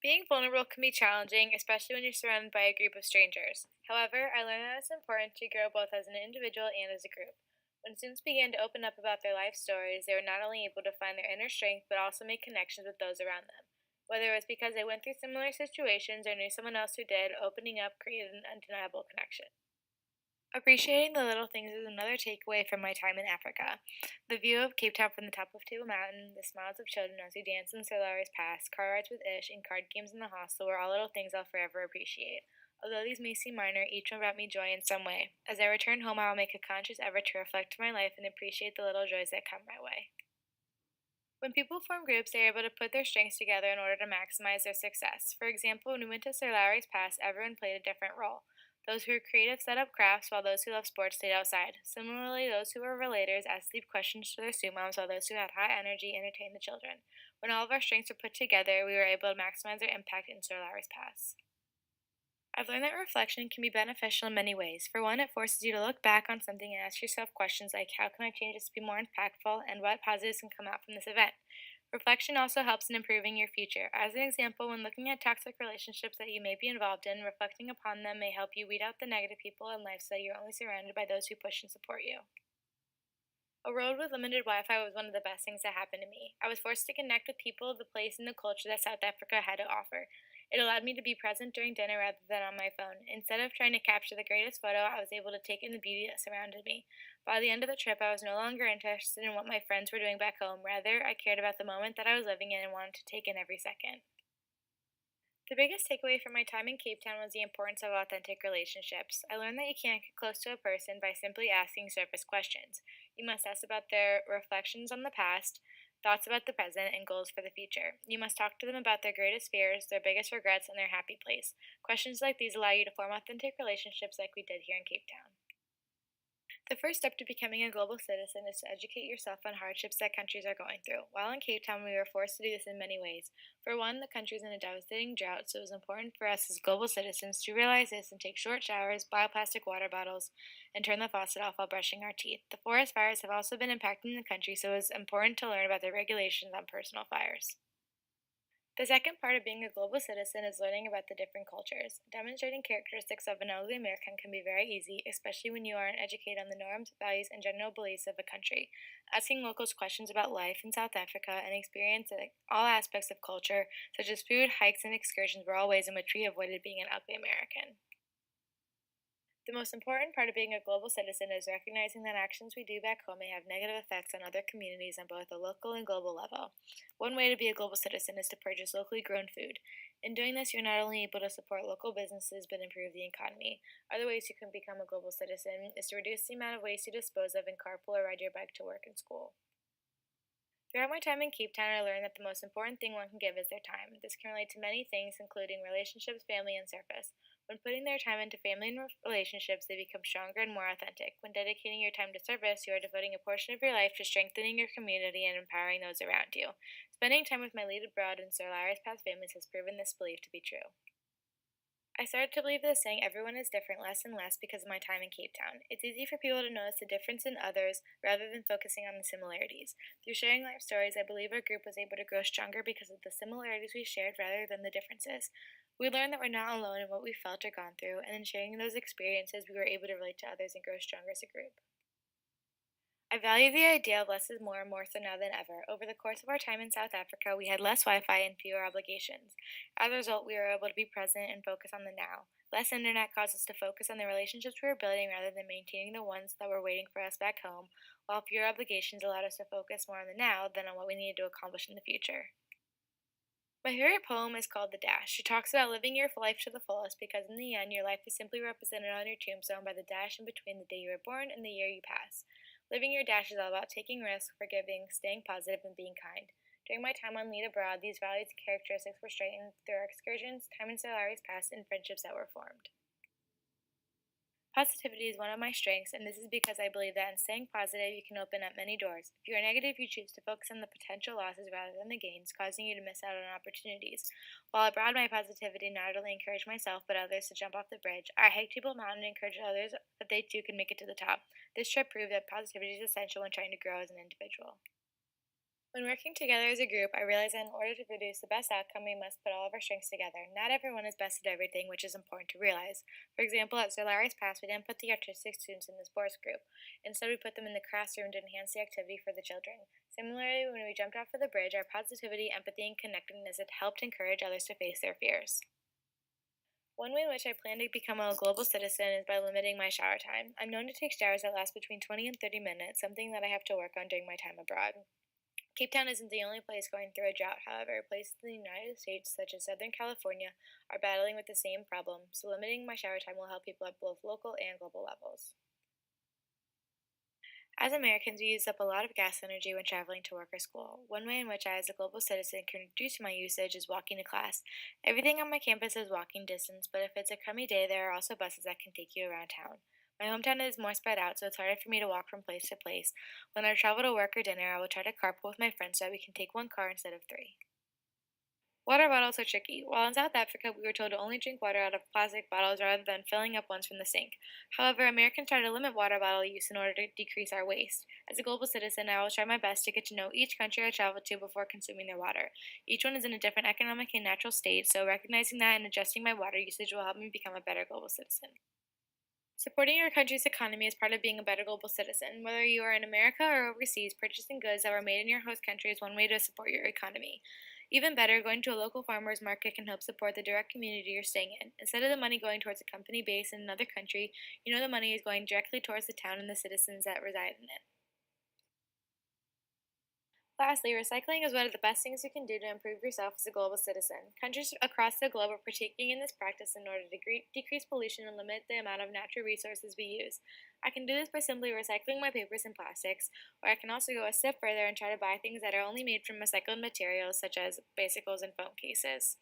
Being vulnerable can be challenging, especially when you're surrounded by a group of strangers. However, I learned that it's important to grow both as an individual and as a group. When students began to open up about their life stories, they were not only able to find their inner strength, but also make connections with those around them. Whether it was because they went through similar situations or knew someone else who did, opening up created an undeniable connection. Appreciating the little things is another takeaway from my time in Africa. The view of Cape Town from the top of Table Mountain, the smiles of children as we dance in Sir Lowry's Pass, car rides with Ish, and card games in the hostel were all little things I'll forever appreciate. Although these may seem minor, each one brought me joy in some way. As I return home, I will make a conscious effort to reflect on my life and appreciate the little joys that come my way. When people form groups, they are able to put their strengths together in order to maximize their success. For example, when we went to Sir Lowry's Pass, everyone played a different role. Those who were creative set up crafts, while those who loved sports stayed outside. Similarly, those who were relators asked deep questions to their suit moms, while those who had high energy entertained the children. When all of our strengths were put together, we were able to maximize their impact in Sir Lowry's Pass. I've learned that reflection can be beneficial in many ways. For one, it forces you to look back on something and ask yourself questions like how can I change this to be more impactful and what positives can come out from this event. Reflection also helps in improving your future. As an example, when looking at toxic relationships that you may be involved in, reflecting upon them may help you weed out the negative people in life so that you're only surrounded by those who push and support you. A road with limited Wi Fi was one of the best things that happened to me. I was forced to connect with people, the place, and the culture that South Africa had to offer. It allowed me to be present during dinner rather than on my phone. Instead of trying to capture the greatest photo, I was able to take in the beauty that surrounded me. By the end of the trip, I was no longer interested in what my friends were doing back home. Rather, I cared about the moment that I was living in and wanted to take in every second. The biggest takeaway from my time in Cape Town was the importance of authentic relationships. I learned that you can't get close to a person by simply asking surface questions. You must ask about their reflections on the past, thoughts about the present, and goals for the future. You must talk to them about their greatest fears, their biggest regrets, and their happy place. Questions like these allow you to form authentic relationships like we did here in Cape Town. The first step to becoming a global citizen is to educate yourself on hardships that countries are going through. While in Cape Town, we were forced to do this in many ways. For one, the country is in a devastating drought, so it was important for us as global citizens to realize this and take short showers, buy plastic water bottles, and turn the faucet off while brushing our teeth. The forest fires have also been impacting the country, so it was important to learn about the regulations on personal fires. The second part of being a global citizen is learning about the different cultures. Demonstrating characteristics of an elderly American can be very easy, especially when you aren't educated on the norms, values, and general beliefs of a country. Asking locals questions about life in South Africa and experiencing all aspects of culture, such as food, hikes, and excursions, were all ways in which we avoided being an ugly American. The most important part of being a global citizen is recognizing that actions we do back home may have negative effects on other communities on both a local and global level. One way to be a global citizen is to purchase locally grown food. In doing this, you're not only able to support local businesses but improve the economy. Other ways you can become a global citizen is to reduce the amount of waste you dispose of and carpool or ride your bike to work and school. Throughout my time in Cape Town, I learned that the most important thing one can give is their time. This can relate to many things, including relationships, family, and service. When putting their time into family and relationships, they become stronger and more authentic. When dedicating your time to service, you are devoting a portion of your life to strengthening your community and empowering those around you. Spending time with my lead abroad and Sir Larry's past families has proven this belief to be true. I started to believe this saying everyone is different less and less because of my time in Cape Town. It's easy for people to notice the difference in others rather than focusing on the similarities. Through sharing life stories, I believe our group was able to grow stronger because of the similarities we shared rather than the differences. We learned that we're not alone in what we felt or gone through, and in sharing those experiences, we were able to relate to others and grow stronger as a group. I value the idea of less is more so now than ever. Over the course of our time in South Africa, we had less Wi Fi and fewer obligations. As a result, we were able to be present and focus on the now. Less internet caused us to focus on the relationships we were building rather than maintaining the ones that were waiting for us back home, while fewer obligations allowed us to focus more on the now than on what we needed to accomplish in the future. My favorite poem is called The Dash. It talks about living your life to the fullest because, in the end, your life is simply represented on your tombstone by the dash in between the day you were born and the year you pass. Living your dash is all about taking risks, forgiving, staying positive, and being kind. During my time on Lead Abroad, these values and characteristics were strengthened through our excursions, time in Solari's past, and friendships that were formed. Positivity is one of my strengths, and this is because I believe that in staying positive, you can open up many doors. If you are negative, you choose to focus on the potential losses rather than the gains, causing you to miss out on opportunities. While abroad, my positivity not only encouraged myself but others to jump off the bridge. I hiked Table Mountain and encouraged others that they too can make it to the top. This trip proved that positivity is essential when trying to grow as an individual. When working together as a group, I realized that in order to produce the best outcome, we must put all of our strengths together. Not everyone is best at everything, which is important to realize. For example, at Solaris Pass, we didn't put the artistic students in the sports group. Instead, we put them in the classroom to enhance the activity for the children. Similarly, when we jumped off of the bridge, our positivity, empathy, and connectedness had helped encourage others to face their fears. One way in which I plan to become a global citizen is by limiting my shower time. I'm known to take showers that last between 20 and 30 minutes, something that I have to work on during my time abroad. Cape Town isn't the only place going through a drought, however. Places in the United States, such as Southern California, are battling with the same problem, so limiting my shower time will help people at both local and global levels. As Americans, we use up a lot of gas energy when traveling to work or school. One way in which I, as a global citizen, can reduce my usage is walking to class. Everything on my campus is walking distance, but if it's a crummy day, there are also buses that can take you around town. My hometown is more spread out, so it's harder for me to walk from place to place. When I travel to work or dinner, I will try to carpool with my friends so that we can take one car instead of three. Water bottles are tricky. While in South Africa, we were told to only drink water out of plastic bottles rather than filling up ones from the sink. However, Americans try to limit water bottle use in order to decrease our waste. As a global citizen, I will try my best to get to know each country I travel to before consuming their water. Each one is in a different economic and natural state, so recognizing that and adjusting my water usage will help me become a better global citizen. Supporting your country's economy is part of being a better global citizen. Whether you are in America or overseas, purchasing goods that were made in your host country is one way to support your economy. Even better, going to a local farmer's market can help support the direct community you're staying in. Instead of the money going towards a company based in another country, you know the money is going directly towards the town and the citizens that reside in it. Lastly, recycling is one of the best things you can do to improve yourself as a global citizen. Countries across the globe are partaking in this practice in order to decrease pollution and limit the amount of natural resources we use. I can do this by simply recycling my papers and plastics, or I can also go a step further and try to buy things that are only made from recycled materials such as bicycles and phone cases.